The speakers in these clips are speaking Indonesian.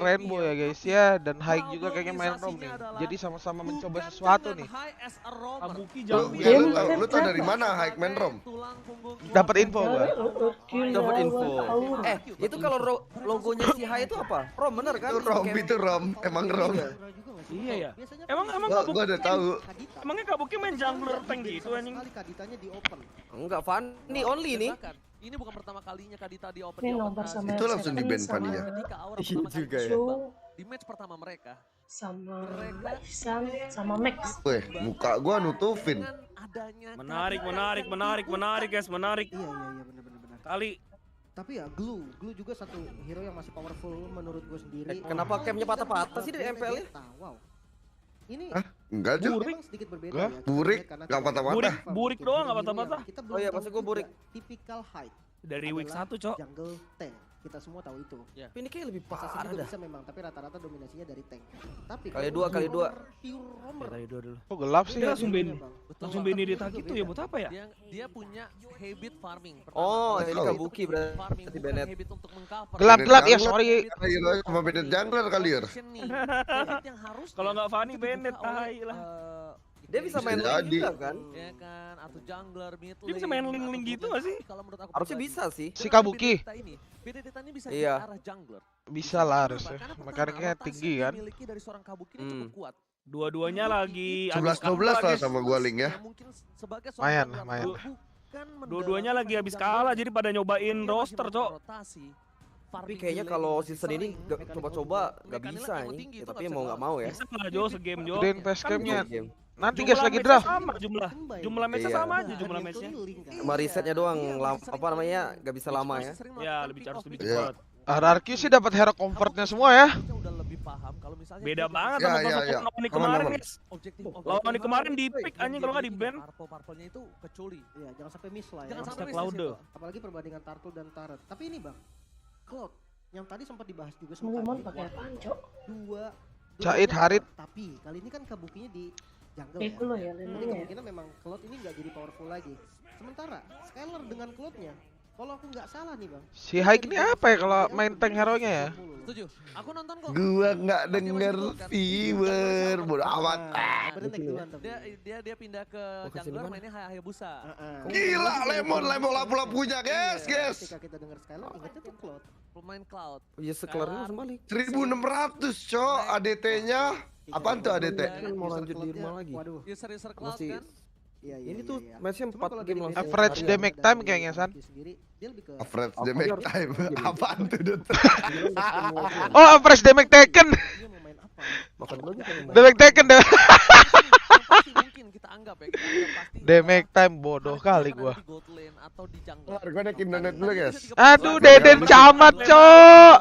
Rainbow ya guys ya, dan Haik juga kayaknya main Rom nih. Jadi sama-sama mencoba sesuatu nih. Kabuki Lu tau dari mana Haik main Rom? Dapat info gua. Dapat info. Itu kalau logonya si Hai itu apa? Rom bener kan? Itu Rom, emang Rom. Iya ya. Emang Gua udah tahu. Emangnya Kabuki main jungler tank gitu anjing? Enggak, Fanny only nih. Ini bukan pertama kalinya Kadita di open. Ini nomor sama Itu langsung di ban Fanny-nya. Ketika Aura Iya pertama kali juga ya. mencoba di match pertama mereka. sama Mbak Ihsan sama Max. Weh, muka gua nutupin. Dengan adanya Menarik guys, menarik. Iya benar. Kali Tapi ya Glue juga satu hero yang masih powerful menurut gue sendiri. Kenapa campnya patah-patah sih dari MPL-nya? Wow. Ini Hah? Enggak juga. memang sedikit berbeda Hah? ya. Burik, Karena nggak patah-patah. Burik doang nggak patah-patah. Kita Oh iya, belum maksud tahu gua burik. juga Typical height dari week adalah 1, Cok. jungle tank. Kita semua tahu itu. Tapi ini kayak lebih Assassin parah juga dah. bisa memang, tapi rata-rata dominasinya dari tank. Tapi Kali kalau dua, kali dua. pure roamer. Kali dua dulu. Kok gelap sih? Dia langsung Beda, Benny. Bang. Langsung Benny di gitu ya buat apa ya? dia punya habit farming. Oh, ini Kabuki berarti farming, bukan Bennett. habit untuk mengcover. Gelap-gelap ya, Jungler. sorry. Hero sama Bennett jungler kali ya. Habit yang harus Kalau nggak Fanny Bennett, tai lah. Dia bisa main Bisa link jadi. juga kan? Ya kan, atau jungler, mid Dia bisa main link-link gitu nggak sih? Kalau menurut aku Harusnya pribadi, bisa sih. Si Kabuki Benedetta ini bisa Iya. ke arah jungler. bisa lah harusnya. Karena pertama, Mekaniknya rotasi tinggi yang kan. dimiliki dari seorang Kabuki ini cukup kuat. Dua-duanya lagi 11-12 lah sama gua link ya. Yang mungkin sebagai Lumayan, jungler lumayan. bukan Dua-duanya lagi mendapatkan habis jungler, kalah jadi pada nyobain dia masih roster, melakukan Cok. rotasi. Tapi Farming kayaknya delay kalau masih season ini sering. coba-coba nggak Mekaniknya bisa emang nih. tinggi, Ya, itu tapi nggak mau bisa nggak mau ya. Bisa lah Jo segame Jo. Gedein face cam-nya. Game. Nanti guys lagi matchnya draft. sama jumlah matchnya Iya. sama aja jumlah matchnya. Cuma risetnya doang, apa namanya, nggak bisa lama ya. Ya harus lebih Iya. cepat. RRQ sih dapat hero comfortnya semua ya. Udah lebih paham kalau misalnya Beda dia banget Ya, sama ya, sosok ya. Noni Aman, kemarin aman. guys. objektif Lawan Noni kemarin di pick anjing kalau nggak di ban. Parpol-parpolnya itu keculi. Iya, jangan sampai miss lah ya. Jangan Master sampai Cloud. miss itu. Apalagi perbandingan Turtle dan Turret. Tapi ini Bang, Cloud yang tadi sempat dibahas juga Mendingan Tadi, pakai apaan, Cok? dua Cait, dua- Harit. Tapi kali ini kan Kabukinya di jungle Kayak ya. dulu ya, Jadi lindungnya ya. kemungkinan memang Cloud ini nggak jadi powerful lagi. Sementara Skylar dengan Cloudnya, kalau aku nggak salah nih Bang, Si Haik ini apa ya kalau main tank hero-nya ya? Setuju. Aku nonton kok. Gua nggak denger viewer, bodo amat. Bener duluan tapi. Dia pindah ke Lokasi jungler mana? mainnya Hayabusa. Gila, lemon lapu-lapunya guys. Ketika kita dengar Skylar, ingatnya tuh Cloud. Pemain Cloud. Iya, sekelarnya langsung balik. 1600 cok ADT-nya. Apaan tuh ADT? Kan mau lanjut di rumah lagi. Waduh. User Cloud Masih kan. Iya, Ini tuh iya. matchnya Cuma 4 kalau game dari langsung. Average basic damage dari time kayaknya, San. Kabuki sendiri, dia lebih ke Average damage time. Apaan tuh Dut? Oh, fresh damage taken. dia mau main apa. Makan dulu aja kan. Damage taken deh. Pasti mungkin kita anggap ya. Kita anggap pasti. Damage time bodoh kali gua. Di gold lane atau di jungle. Keluar, gua naikin donet dulu guys. Aduh, Deden camat, Cok.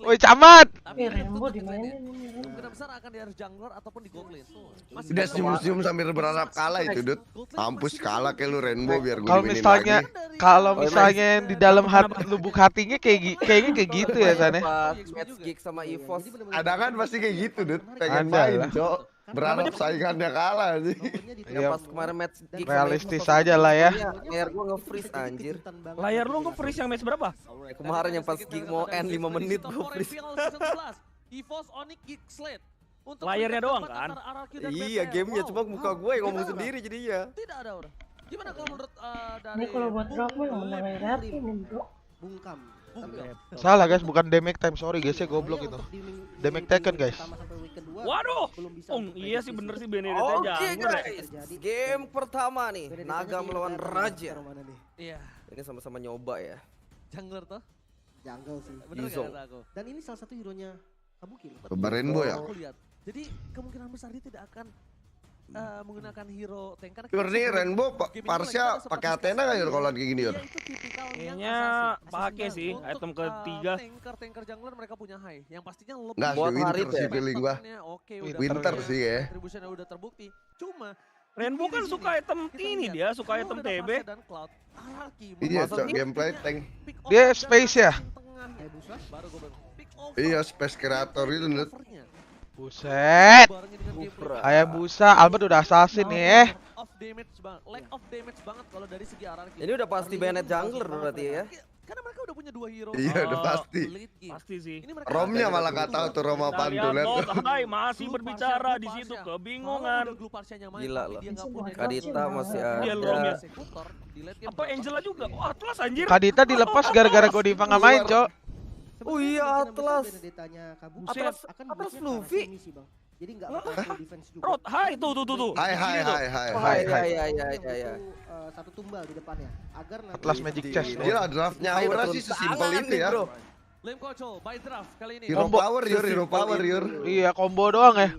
Woi, camat. Eh, Rainbow dimainin ini. Kemungkinan besar akan di harus jungler ataupun di gold lane. Masih Dia bisa senyum-senyum sambil berharap kalah itu Dut. Mampus kalah kayak lu Rainbow biar gue Kalau diminin misalnya lagi. kalau misalnya yang di dalam hati lubuk hatinya kayaknya kayak gitu ya San ya. Pas match gig sama EVOS. Ada kan pasti kayak gitu Dut. Pengen Ada main lah. cok. Berharap saingannya kalah sih. Yang Iya. pas kemarin match gig sama Realistis EVOS, aja lah ya. Layar gua nge-freeze anjir. Layar lu nge-freeze yang match berapa? Kemarin yang pas gig mau end 5 menit gua freeze. EVOS Onyx Geek Slate. Untuk Layarnya peringkat doang keempat kan? antara RRQ dan Iya, BTL. gamenya Wow. cuma muka gue yang ngomong Gimana, sendiri Bang? jadinya. Tidak ada Aura. Gimana kalau menurut dari Ini kalau buat drop mah Bung menang Lem? RRQ nih, Bro. Bungkam. Bungkam. Salah guys, bukan damage time. Sorry guys, ya goblok itu. Damage taken, guys. Waduh. Iya sih bener sih Benedetta Oke jungler. guys, game pertama nih, Naga melawan Raja. Iya, Ini sama-sama nyoba ya. jungler tuh. Jungle sih. Bener Izo. enggak kata aku? Dan ini salah satu hero-nya Kabuki loh. Coba Rainbow ya. Aku lihat. Jadi kemungkinan besar dia tidak akan menggunakan hero tank karena Yur nih Rainbow Parsha pakai Athena nggak Yur kalau kayak gini Yur? Kayaknya pakai sih, item ketiga. Tanker jungler mereka punya high. Yang pastinya lebih Nggak Buat sih Harit Winter sih ya? feeling gua. Oke, Winter sih ya. Contribution udah terbukti. Cuma Rainbow kan suka item ini dia, suka item TB. Iya cok gameplay tank. Dia space ya? Baru gue baru. Iya space creator itu Dut. Buset. Bufra. Hayabusa, Albert udah assassin nih. Lack of damage banget kalau dari segi RRQ. Ini udah pasti Bennett jungler berarti ya. Karena mereka udah punya 2 hero. Iya, udah pasti. Late game. Pasti sih. Ini mereka Romnya ada malah nggak tahu tuh Rom Kita apaan tuh, lihat lihat. Lord Hai masih Blue berbicara Parsha, di Blue situ Parsha. kebingungan. Kalau udah Blue Parsha-nya main, Gila tapi loh. dia nggak punya Kadita masih Dia ada. Rom ya. eksekutor di late game Apa berapa Angela kali juga? dia. Oh, Atlas anjir. Kadita dilepas gara-gara Godiva nggak main, Cok. Oh iya, Atlas. Benedettanya Kabuki Atlas akan Atlas buatnya ke arah Luffy. sini sih, Bang. Jadi nggak bakal full defense juga. Rod Hai tuh. Hai hai Di sini tuh. hai hai Oh, hai. iya hai. iya iya Dia iya iya. butuh, satu tumbal di depannya agar nanti Atlas Magic Chest. Gila, draftnya Hai Aura turun sih sesimpel tangan itu nih, ya. bro. Lane Control by draft kali ini. Hero Combo. power Yur, hero power Yur. Iya, combo doang ya.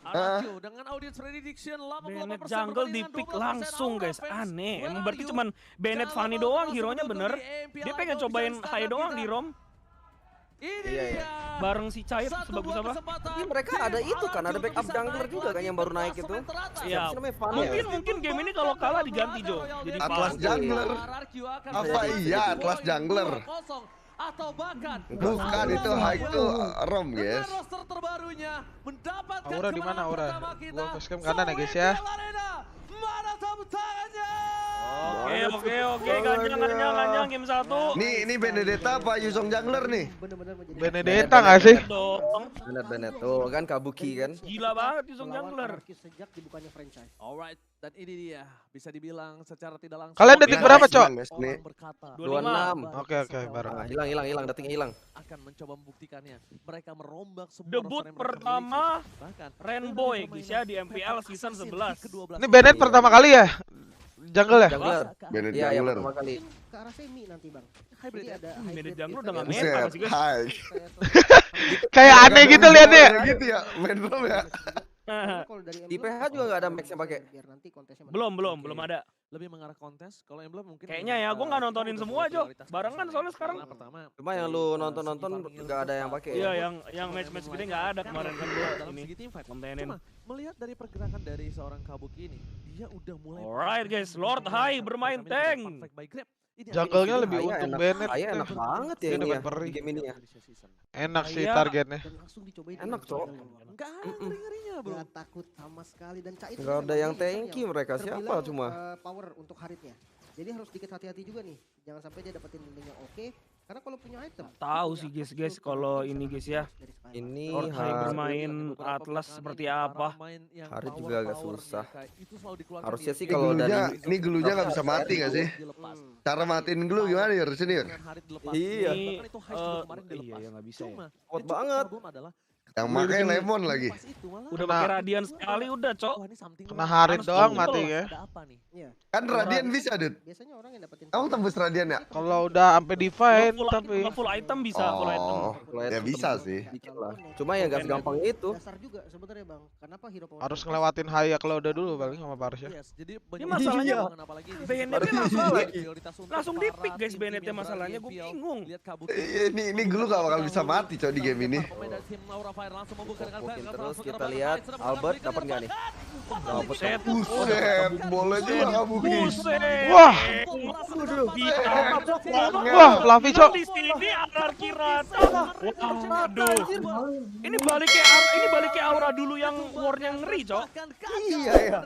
RRQ dengan audience prediction 88% Bennett jungle di pick langsung guys, aneh. Emang berarti cuman Bennett Jangan Fanny lupa doang, untuk hero-nya mendukung bener. di MPL Dia pengen atau cobain bisa Hai doang kita. di Rom. Ini Iya, iya. dia. Bareng si Cair Satu sebagus buah apa? kesempatan Tapi mereka tim ada itu kan, ada RRQ backup bisa jungler naik juga kan lagi yang baru ke naik itu. klasemen teratas. Iya. Siapa sih namanya Fanny ya? Mungkin game ini kalau kalah diganti Jo. Jadi Atlas Fanny. jungler. RRQ akan Apa menjadi iya, poin Atlas jungler? 2-0 atau bahkan Bukan itu high itu Rom dengan guys. roster terbarunya mendapatkan Aura di mana, kemenangan Aura? pertama kita. Gua facecam kanan ya, guys ya. Sofitel Arena. Mana tepuk tangannya? Oke, ganjang game 1. Ini Benedetta apa Yusong jungler nih? Bener-bener menjadi Benedetta nggak sih? Dong. Bennett tuh kan Kabuki kan. Gila banget Yusung melawan Jungler. RRQ sejak dibukanya franchise. Alright, dan ini dia bisa dibilang secara tidak langsung. Kalian detik berapa, Cok? Nih. Orang berkata 25. Oke, bareng. Ah, hilang, detiknya hilang. akan mencoba membuktikannya. Mereka merombak semua Debut roster yang mereka pertama miliki. Bahkan Rainbow dengan guys ya di permainan MPL Phantom season Assassin 11. di ke-12. Ini Bennett pertama kali ya? Jungle ya? Jungler. Bennett Iya, yang jungler. pertama kali. Ke arah semi nanti, Bang. Hybrid Jadi ya? ada Bennett hybrid jungler event. udah nggak Buset, meta sih guys. hai. Kayak aneh gitu liatnya. Gitu ya, main Rom ya. Karena kalau dari Di Emblem, PH juga nggak ada max yang pakai. biar nanti kontesnya Belum ada. Lebih mengarah kontes. Kalau Emblem mungkin Kayaknya ya, gua nggak nontonin kita semua, udah Jo. prioritas Barengan kontes. soalnya sekarang. Karena pertama, Cuma yang lu nonton-nonton nggak ada yang pakai. Iya, ya. yang match-match gede nggak ada kemarin kan gua dalam ini segi team fight. kontenin. Cuma melihat dari pergerakan dari seorang Kabuki ini, dia udah mulai. Alright, guys, Lord Hai bermain tank. Jungle-nya lebih Ayah untung enak. Bennett. Ayah enak banget ya Dia ini dapat ya. peri. Di game ini ya. Enak sih Iya. targetnya. dan langsung dicobain. Enak, dengan Cok. jungle. Enggak ada ngeri-ngerinya, Bro. Nggak takut sama sekali dan Cait Nggak ada yang tanky mereka, siapa cuma. power untuk Haritnya. Jadi harus dikit hati-hati juga nih. Jangan sampai dia dapetin link yang oke. Karena kalau punya item. Tahu sih guys kalau ini guys ya. Ini Lord Hai Har- bermain Atlas seperti apa? Harit juga agak susah. Harusnya sih Ini kalau gelunya, dari ini gelunya nggak bisa mati nggak sih? Cara matiin glue gimana ya sini ya? Iya. Ini iya ya nggak bisa ya. Kuat banget. Yang makai lemon lagi. Udah pakai radian sekali udah, Cok. Kena Harit Panas doang banget mati loh. ya. Ada apa nih? Iya. Kan radian bisa, Dut. Biasanya orang yang dapetin. Kamu tembus radian ya? Kalau udah sampai divine tapi Full item bisa, full item. Oh, ya bisa sih. Dikit lah. Cuma ya nggak segampang itu. Dasar juga sebenarnya, Bang. Kenapa hero power? harus ngelewatin Haya kalau udah dulu paling sama Parsha. Yes, jadi Ini masalahnya Bennettnya langsung langsung di-pick, guys, Bennettnya masalahnya. Gua bingung. Ini glue gak bakal bisa mati coy di game ini. Mungkin terus kita lihat Albert dapat nggak nih? Buset. Buset, boleh juga Kabuki. Buset. Wah. Ditangkap. Wah, Fluffy, Cok. Di sini anarki rata. Waduh. Ini balik ke Aura dulu yang war-nya ngeri, Cok. Iya ya.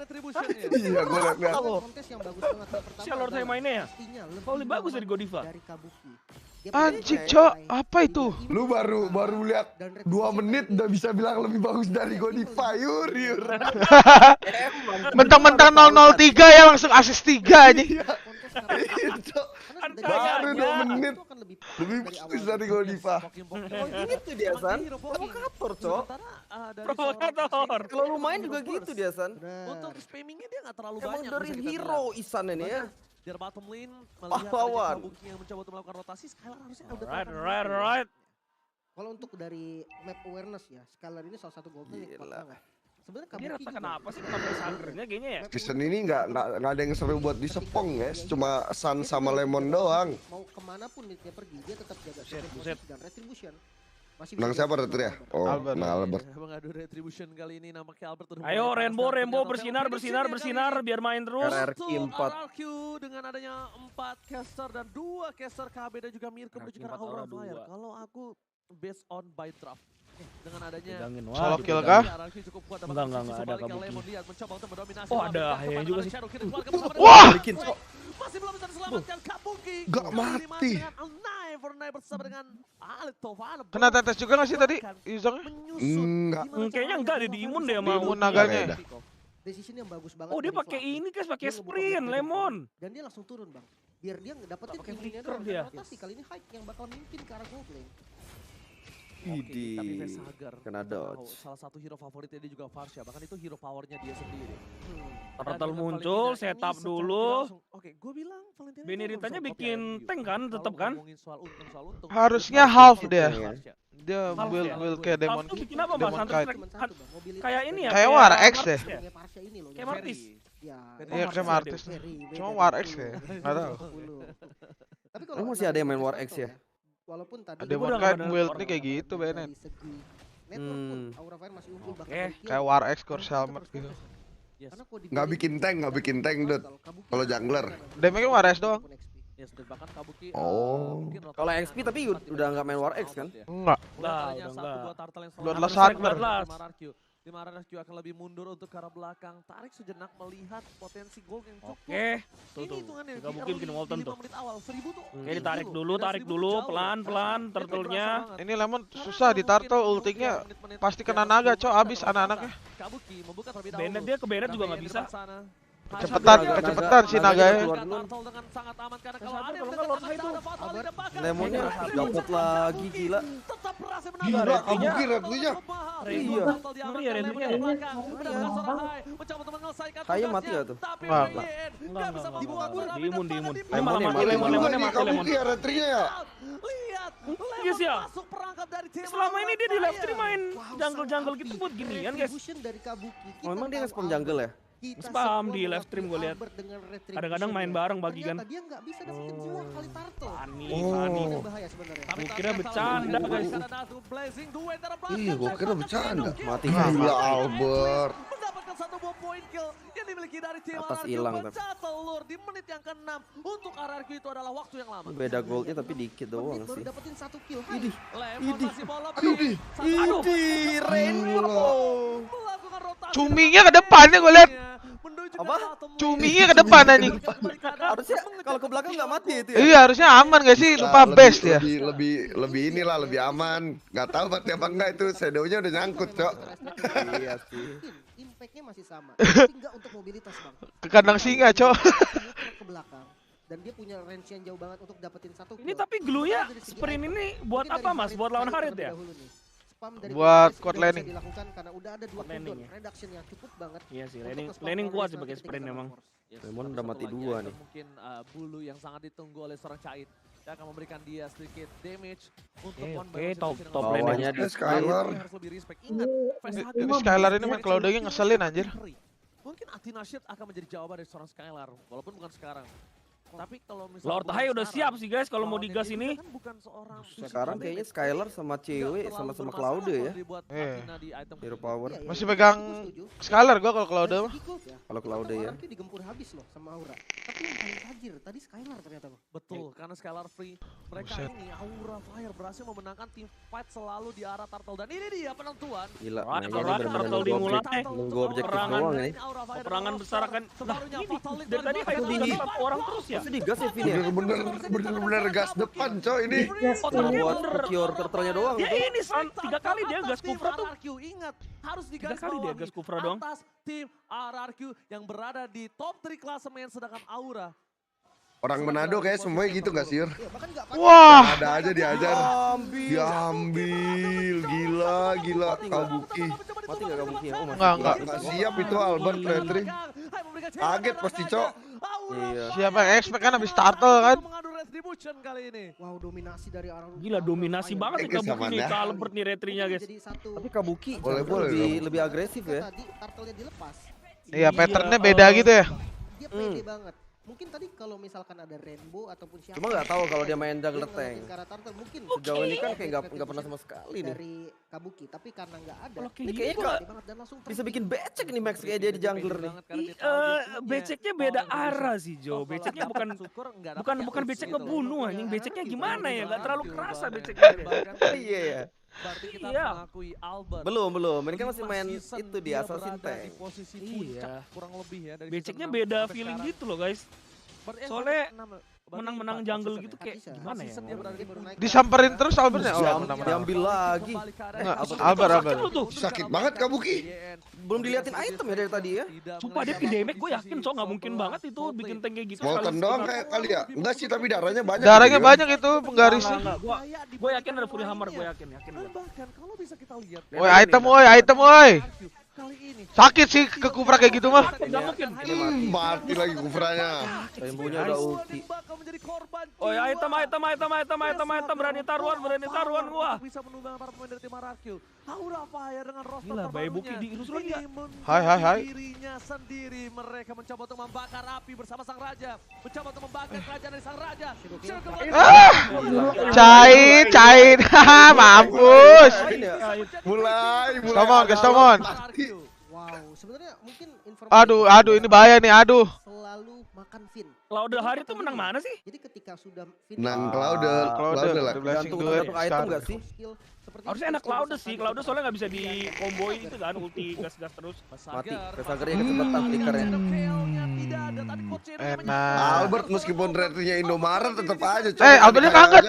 Iya, gue liat. Kontes yang bagus banget. Yang pertama Si Lord Hai adalah mainnya ya? pastinya Paling lebih bagus dari nyaman Godiva. dari Kabuki. Dia Anjing, punya Cok. AI, Apa itu? Lu baru lihat dan 2 menit udah bisa bilang lebih bagus dari Godiva, yur. Mentang-mentang 003 ya langsung assist 3 aja. Itu Karena baru 2 menit itu akan lebih lebih bagus dari Godiva. Oh gitu dia San. Provokator Cok. Provokator. Kalau lu main juga gitu dia San. Untuk spammingnya dia nggak terlalu Emang banyak. dari bisa kita hero Isan ini ya. Dari bottom lane melihat Pahlawan. adanya Kabuki yang mencoba untuk melakukan rotasi, Skylar harusnya udah Right. Kalau untuk dari map awareness ya, Skylar ini salah satu golden yang kuat Gila. banget. Sebenarnya Dia Kabuki rata juga kenapa sih kenapa sangernya kayaknya ya? Season ini nggak ada yang seru buat disepong guys, cuma Sun sama Lemon doang. mau kemana pun dia pergi, dia tetap jaga Buset. posisi dan retribution. Masih Menang bisa siapa jaga Retri ya? Albert. Oh, Albert. nah Albert. mengadu retribution kali ini nampaknya Albert udah Ayo mulai Rainbow panas dan bersinar prediction bersinar kali ini. biar main terus. RRQ 4. RRQ dengan adanya 4 caster dan 2 caster KB dan juga Mirko dan juga RRQ 4 Aura Aura Fire. 2. Kalau aku based on by draft dengan adanya Pegangin, Solo wah, kill dipegang. kah? RRQ cukup kuat Enggak ada Kabuki. Lemon lihat mencoba untuk mendominasi. Oh, ada Melakukan Hayanya kepada juga sih. Shadow King, keluarga bersama Wah! dengan Masih belum bisa diselamatkan Kabuki. Gak mati. Bersama dengan Alif Tovana. Kena tetes juga nggak sih tadi Yuzongnya? Enggak. Kayaknya enggak deh, diimun deh sama Diimun naganya. Decision yang bagus banget. Oh, dia dari pakai Flappy. ini guys, pakai Dia ngebuka sprint, back Lemon. Dan dia langsung turun bang. Biar dia ngedapetin Pakai immunnya flicker doang. dia. Rotasi kali ini Hype yang bakal mimpin ke arah gold lane. Idi. Tapi Vesagar Kena kita tahu dodge. salah satu hero favoritnya dia juga Varsha, bahkan itu hero powernya dia sendiri. Turtle Dan muncul, Valentina ini setup secara dulu. langsung- Oke, gue bilang Valentina ini Beneritanya belum bikin sampai tank kan, Kalau tetep kan? ngomongin soal untung, Harusnya dia half paling dia. Varsha. Dia Half build ya? build kayak Demon Half tuh bikin apa, Mas? Demon Hunter Kite. Strike. Cuman satu bang, mobilitas Kayak ini ya? Kayak War X Martis deh. ya? Punya Varsha ini loh. Kayak yang Martis. Ya, Iya kayak Martis. very Cuma beda War dari X dulu. ya. Nggak tahu. 20. Tapi kalau Emang masih ada yang main War X Title ya? Walaupun tadi Demon udah nggak Kite ada build orang nih kayak gitu dari Benen. segi network pun Aura Fire masih unggul bahkan Oke. dari kill. Kayak War X Karena Course kita Helmet harus gitu. fokus. Yes. Karena kalau Nggak bikin tank, nggak bikin tank, Dut. Kalau jungler. Damage-nya War X doang. Yes, dan bahkan Kabuki Oh. mungkin Kalau rotasinya XP tapi udah nggak main War X kan? Enggak. Udah Udah kalinya satu enggak. buat Turtle yang Bloodlust selamat. Hardware. Bloodlust. Dimana RSQ akan lebih mundur untuk ke arah belakang. Tarik sejenak melihat potensi gol yang cukup. Oke, tuh Ini tuh. hitungannya Nggak mungkin bikin Walton di 5 tuh. menit awal. 1000 tuh. Oke, ditarik dulu, tarik dulu, pelan-pelan turtle-nya. Ini Lemon susah di turtle ultingnya pasti kena naga, cok, abis anak-anaknya. Kabuki membuka terlebih dahulu. Bennett dia ke Bennett juga nggak Tapi bisa. di depan sana. Kecepatan, Naga- kecepatan si naganya naganya. keluar dulu. Turtle dengan sangat aman karena kalau Sabar, ada yang kalau dekat nggak akan Lord ada fatal di depan. Lemonnya Kabuki dapet lagi, gila. tetap berhasil Gila, menang. Kabuki red-nya. Iya. Ngeri ya red-nya. Hai mati gak tuh? Enggak. Enggak. Diimun. Ini Lemonnya malah mati, mati. lemonnya Nih, mati, lemon. Kabuki ya retrinya ya. Lihat, Yes, ya. masuk perangkap dari tim Selama ini dia di live stream Fire. main jungle-jungle gitu buat ginian guys. Retribution dari Kabuki. Oh, emang dia nge-spam jungle ya? Spam di live stream gua lihat. Kadang-kadang main bareng bagikan. Ternyata dia nggak bisa dapetin 2 kali turtle. Funny. Ini bahaya sebenarnya. Gua kira bercanda guys. Iya, gua kira bercanda. Mati. Gila Albert. Mendapatkan satu buah poin kill yang dimiliki dari tim Atas RRQ. hilang, Pecah telur di menit yang ke-6 untuk RRQ itu adalah waktu yang lama. Beda goldnya tapi dikit doang Menit baru sih. dapetin 1 kill. Lemon masih bola Idih. Aduh, Rainbow. melakukan rotasi. Cumingnya ke depannya gue lihat. Menuju Apa? ke bottom lane. Cumingnya ke depan anjing. Harusnya kalau ke belakang nggak mati itu ya? Iya harusnya aman gak sih? Lupa Nah, best ya. Lebih inilah, lebih aman. Gak tahu mati apa enggak itu, shadownya udah nyangkut, Cok. Iya sih. Impactnya masih sama. Tapi nggak untuk mobilitas bang. Ke kandang singa, cok. Ke belakang. Dan dia punya range yang jauh banget untuk dapetin 1 kill. Ini tapi glue-nya sprint ini buat Mungkin apa dari Mas? Buat lawan Harit terlebih ya? dahulu nih. Spam dari Buat Harit quad sudah bisa laning. dilakukan karena udah ada 2 Quad laning cooldown ya. reduction yang cukup banget. Iya sih, untuk laning nge-spam laning power kuat base sebagai nanti sprint ketika emang. Force. Yes, Lemon tapi udah satu mati lagi 2 ada nih. Mungkin bulu yang sangat ditunggu oleh seorang Cait. Dia akan memberikan dia sedikit damage untuk Oke, one oke, by one top situation lane dengan Bawahnya Skylar. di Skylar. Harus lebih respect. Ingat, Vesagar Ini Skylar ini main Clouding ngeselin anjir. Mungkin Athena Shield akan menjadi jawaban dari seorang Skylar, walaupun bukan sekarang. Tapi kalau misalnya Lord bukan Hai udah sekarang, siap sih guys kalau mau lawannya digas dia ini. kan bukan seorang Sekarang kayaknya Skylar sama cewek sama-sama Cloude ya. Iya. Hero power. Iya, iya, Masih iya. pegang Aku setuju. Skylar gua kalau Cloud Dari mah. segi gold ya. Kalau Cloude ya. RRQ digempur habis loh sama Aura. Tapi yang paling tajir tadi Skylar ternyata bang. Betul, karena Skylar free. Mereka Buset. ini Aura Fire berhasil memenangkan tim fight selalu di arah Turtle. Dan ini dia penentuan. Gila, Alright, mainnya alright, bener-bener Turtle nunggu dimulai. objek- nunggu objektif Peperangan. doang ya. Peperangan besar akan. Lah ini dari tadi Hai Ini. tuh satu orang terus ya. Masih digas ya Vin ya? Bener-bener gas depan, Cok, ini. Gas Oh, ini. Buat cure turtle-nya doang Ya itu. ini 3 kali dia gas Kufra tuh. RRQ ingat harus 3 digaris kali dia gas Kufra doang. atas tim RRQ yang berada di top 3 klasemen sedangkan Aura Orang Manado kayak semuanya gitu gak sih, Yur? Iya, bahkan nggak pakai. Wah, Ada aja diajar. Ambil. Diambil, gila Kabuki. Mati nggak Kabuki ya? Oh masih. Enggak. Nggak siap itu Albert Retri. Kaget pasti, Cok. Iya. Siapa yang expect kan habis turtle kan? Mengadu retribution kali ini. Wow, dominasi dari Aura. Gila dominasi banget nih Kabuki Kesamaan nih. ya. Albert nih retrinya guys. Jadi satu. Tapi Kabuki Boleh, lebih agresif ya. Tadi turtle-nya dilepas. Iya, patternnya beda gitu ya. Dia pede banget. Mungkin tadi kalau misalkan ada Rainbow ataupun siapa. Cuma nggak tahu kalau dia main jungle ngelewatin tank. ke arah turtle mungkin. Sejauh ini kan kayak nggak pernah sama sekali nih. Dari Kabuki, tapi karena nggak ada. Kalau kayak Ini gini kayaknya kok kok banget dan langsung bisa bikin becek nih Max kayak dia di jungler nih. beceknya beda arah sih Jo. Beceknya bukan becek ngebunuh anjing. Beceknya gimana ya? Gak terlalu kerasa beceknya. Iya ya. Berarti kita Iya. mengakui Albert. Belum. Ini kan masih lima main season itu di dia Assassin berada di Tank. posisi Iya. puncak kurang lebih ya dari Beceknya season 6 beda sampai feeling sekarang. gitu loh guys. Soalnya menang-menang jungle gitu kayak Bisa. gimana ya? Disamperin terus Albertnya. Oh, Diam- menang-menang. diambil lagi. Enggak, Alber. Lu tuh. Sakit banget Kabuki. Belum diliatin item ya dari tadi ya. Sumpah dia damage gue yakin so nggak mungkin banget itu bikin tank kayak gitu. Molten doang kayak kali ya. Enggak sih tapi darahnya banyak. Darahnya gitu kan. banyak itu penggarisnya. Gue yakin ada Fury Hammer, gue yakin Dan banget. bahkan kalau bisa kita lihat Woi, item woi. kali ini Sakit sih ke Kufra kayak gitu mah. Nggak mungkin. Mati lagi Kufranya. Rainbow-nya udah ulti. Oh ya item, berani taruhan gua. Bisa menunggang para pemain dari tim RRQ. Aura Fire dengan roster Gila, terbarunya. Baebuki diirus lagi ya? Hai. Dirinya sendiri mereka mencoba untuk membakar api bersama sang raja. Mencoba untuk membakar kerajaan dari sang raja. Cain. Haha, mampus. Mulai. Come on, guys, come on. Wow, sebenarnya mungkin informasi Aduh, ini bahaya nih, aduh. selalu makan Finn. Cloud hari itu menang mana sih? Jadi ketika sudah Finn Nang Cloud lah. Blessing Gantung duit tergantung item sekarang. nggak sih? skill seperti Harusnya enak Cloud sih. Cloud soalnya nggak bisa di comboi itu kan, ulti gas terus. Mati. Pesagernya kecepatan flickernya. Enak. Albert meskipun rate-nya Indomaret tetap aja. Albertnya kangen.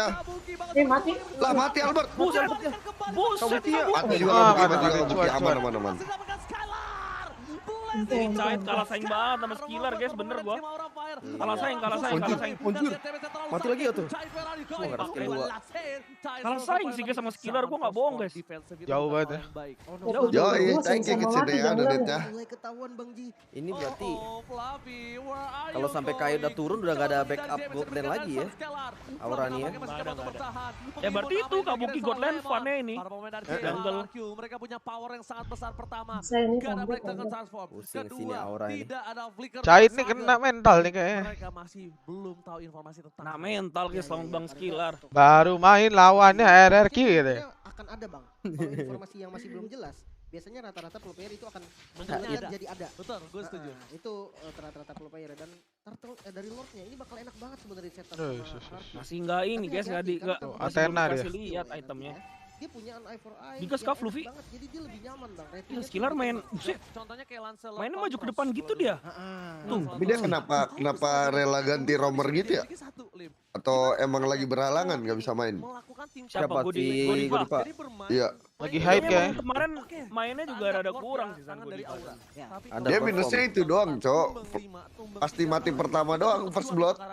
Mati. Lah mati Albert. Buset. Mati juga Ah, Kabuki, cuan. aman. Cait kalah saing banget sama skiller guys, bener gua. Kalah saing. Anjir. Mati lagi ya tuh. Gua nggak ada skill dua. Kalah saing sih guys sama skiller, gua nggak bohong guys. Jauh banget ya. Yoi, thank you kecederaan Adit ya. mulai ketahuan Bang Ji. Ini berarti kalau sampai Kai udah turun udah nggak ada backup Godland lagi ya. Aurani ya. Ya berarti itu Kabuki Godland fun-nya ini. Jungle. Mereka punya power yang sangat besar pertama. Saya ini Gak ada break sambut. dengan transform. Pusing sini Kedua, Aura ini. tidak ada flicker. Cait nih Sayang. kena mental nih kayaknya. Mereka masih belum tahu informasi tentang Nah mental guys lawan Bang Skiller. Baru main lawannya RRQ gitu ya. Sebenarnya akan ada Bang. Kalau informasi yang masih belum jelas, biasanya rata-rata pro player itu akan menjadi ada. jadi ada. Betul, gue setuju. Itu rata-rata pro player dan turtle dari lordnya ini bakal enak banget sebenarnya setup Oh, sama sus. Heartless. Masih nggak ini guys, nggak di nggak Tuh, masih Athena belum dia. kasih lihat itemnya. Dia punya an eye for eye. Di yang Scuff enak Luffy. banget, jadi dia lebih nyaman Bang. Ya, Ratingnya skiller tuh main, lebih buset, Contohnya kayak Lancelot. mainnya maju ke depan gitu dia. Tuh. Tapi dia kenapa rela ganti romer gitu ya? Atau emang lagi berhalangan nggak bisa main? Siapa? Godiva. Godiva. Iya. Lagi hype Kayaknya ya. emang kemarin mainnya juga rada kurang sih San dari Godiva. Aura. Ya. Ada Dia perform. minusnya itu doang, Cok. Pasti mati pertama doang, first blood. Ya,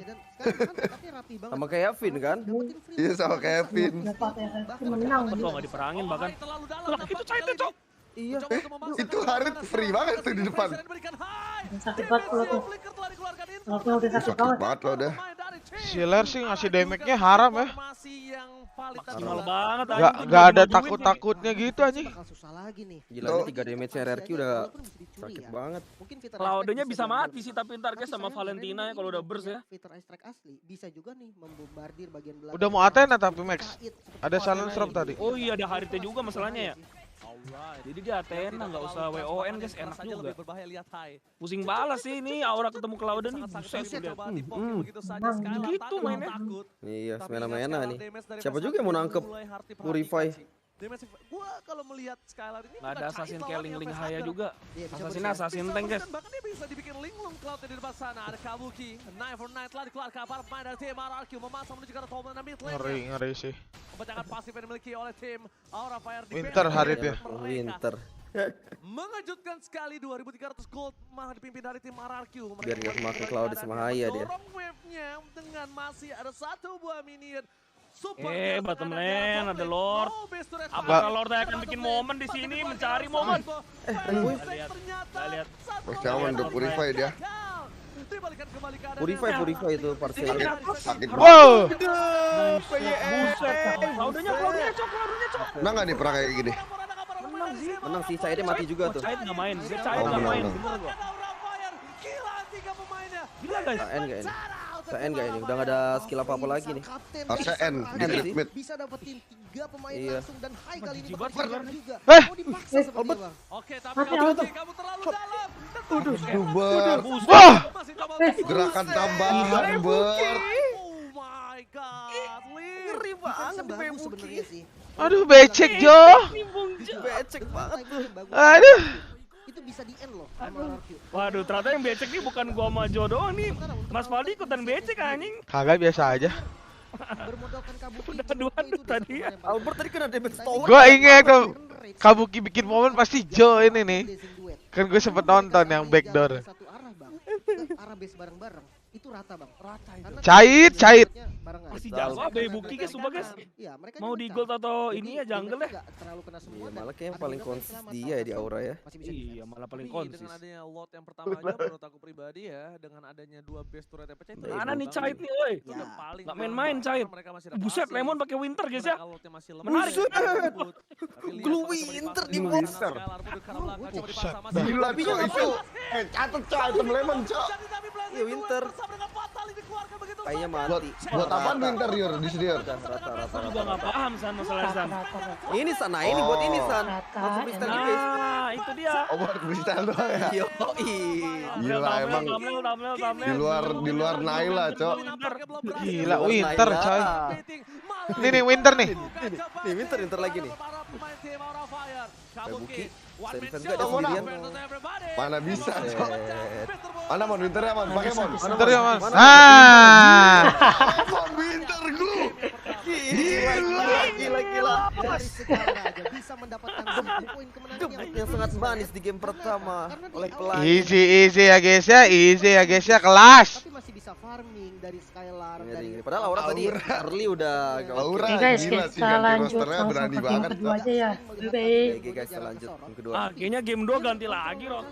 dan sekarang kan tapi rapi banget. Sama kayak Vin kan? Dapetin free Iya sama Kevin. Dapat RRQ menang. Betul nggak diperangin bahkan. Lah itu Caitnya cok. Iya. Itu Harit free banget tuh di depan. Sakit banget kalau tuh. Kalau tuh udah sakit Sakit banget. banget loh dah. Skiller sih ngasih damage-nya haram ya. Maksimal banget Gak ada takut-takutnya gitu anjing. bakal susah lagi nih. Gila ini 3 damage RRQ udah Walaupun bisa dicuri sakit ya. banget. Mungkin Fitter Cloud-nya Ice bisa Strike mati sih tapi ntar guys sama sayang Valentina ya Randy kalau udah yang burst punya ya. Fitter Ice Strike asli bisa juga nih membombardir bagian belakang. Udah mau Athena tapi Max. Kait seperti Ada Fire silence Knight. drop tadi. Oh iya ada Harite juga masalahnya ya. Jadi dia Athena nggak usah WON guys, enak juga. Pusing balas sih ini Aura ketemu Cloud nih buset lihat. Gitu mainnya. Iya, semena-mena nih. Siapa juga yang mau nangkep Purify? Gua kalau melihat Skylar ini Nggak ada bukan assassin Kait kayak lawannya, Ling Fast Haya Adan. juga. Iya, bisa Assassin bersiap. assassin tank guys. Bahkan dia bisa dibikin linglung Cloud di depan sana. Ada Kabuki, Knife for Night telah dikeluarkan para pemain dari tim RRQ memasang menuju ke arah top dan mid lane. Ngeri sih. Pemecahkan pasif yang dimiliki oleh tim Aura Fire di Winter Harit ya. Winter. Mengejutkan sekali 2.300 gold malah dipimpin dari tim RRQ. Biar nggak kemakan Cloud sama Haya dia. Dorong wave-nya dengan masih ada satu buah minion. Bottom lane ada Lord. Nggak. Apakah Lord akan bikin momen di sini mencari momen? Lihat. Bos cawan udah Purify dia. Purify itu parcel. Sakit banget. Wow. Buset. Cloud-nya cok. Menang nggak nih perang kayak gini? Menang sih, Cairnya mati juga tuh. Cait nggak main, dia Cait Oh, nggak main. menang. Bener gua. Gila guys. KN gak ini? KN gak ini? Udah gak ada skill apa-apa lagi nih. Kapten Harusnya N, N di sih. mid. bisa dapetin 3 pemain Iya. langsung dan high kali ini jijik bakal banget keluar juga. Eh. Oh dipaksa sepertinya Bang. Oke, tapi Mati kamu auto. terlalu dalam. Ber. Wah. Masih coba Gerakan tambahan ber. Oh my god, Lee. Ngeri banget di Bagus sebenarnya sih. Aduh becek Jo. Becek banget tuh. Aduh. Itu itu bisa di end loh sama RRQ. Waduh, ternyata yang becek nih bukan gua sama Jo doang nih. Mas Fadi ikutan becek anjing. Kagak, biasa aja. Bermodalkan Kabuki. Udah adu-adu tadi ya. Albert tadi kena damage tower. Gua inget tuh Kabuki bikin momen pasti Jo ini nih. Kan gue sempet nonton yang backdoor. Satu arah bang, ke arah base bareng-bareng itu rata bang. Rata itu. Cait. Masih jauh abe Buki guys, sumpah guys. Iya, mereka Mau di gold atau ini ya jungle ya? terlalu kena semua. Iya, malah kayak yang paling konsis dia ya di Aura ya. Iya, malah paling Tapi konsis. dengan adanya lot yang pertama aja menurut aku pribadi ya, dengan adanya 2 base turret yang pecah itu Mana nih Cait nih, woi? itu udah paling Nggak main-main, Cait. mereka masih Buset, adaptasi. Lemon pakai Winter guys ya. Mereka lotnya masih lemah. Menarik. Glue Winter di Winter. Gila cok itu. Catet cok item lemon cok. Iya, Winter. Kayaknya mati. Buat apaan Winter Yor di sini Yor? Rata-rata. Aku juga nggak paham San masalah San. Ini San, nah ini buat ini San. Rata, Langsung freestyle gitu guys. Nah, itu dia. Oh buat freestyle doang ya? Yoi. Gila emang di luar Naila cok. Gila, Winter coy. Ini Nih Winter nih. Nih Winter lagi nih. Kabuki. Sen gak ada sendirian. Mana bisa cok. Set. Mana mon Winter ya mon? Pakai mon. Winter ya mas. Mana? Mon Winter glue. Gila. Dari segala aja bisa mendapatkan 1 poin kemenangan Yang sangat manis di game pertama oleh pelan. Easy ya guys ya, kelas. tapi masih bisa farming dari Skylar dari Padahal Aura tadi early udah agak oke. Aura Oke guys, gila sih kita ganti lanjut rosternya langsung berani ke game banget kedua cok. aja ya. Baik. Oke guys, kita lanjut game kedua. Ah, kayaknya game 2 ganti lagi Rok.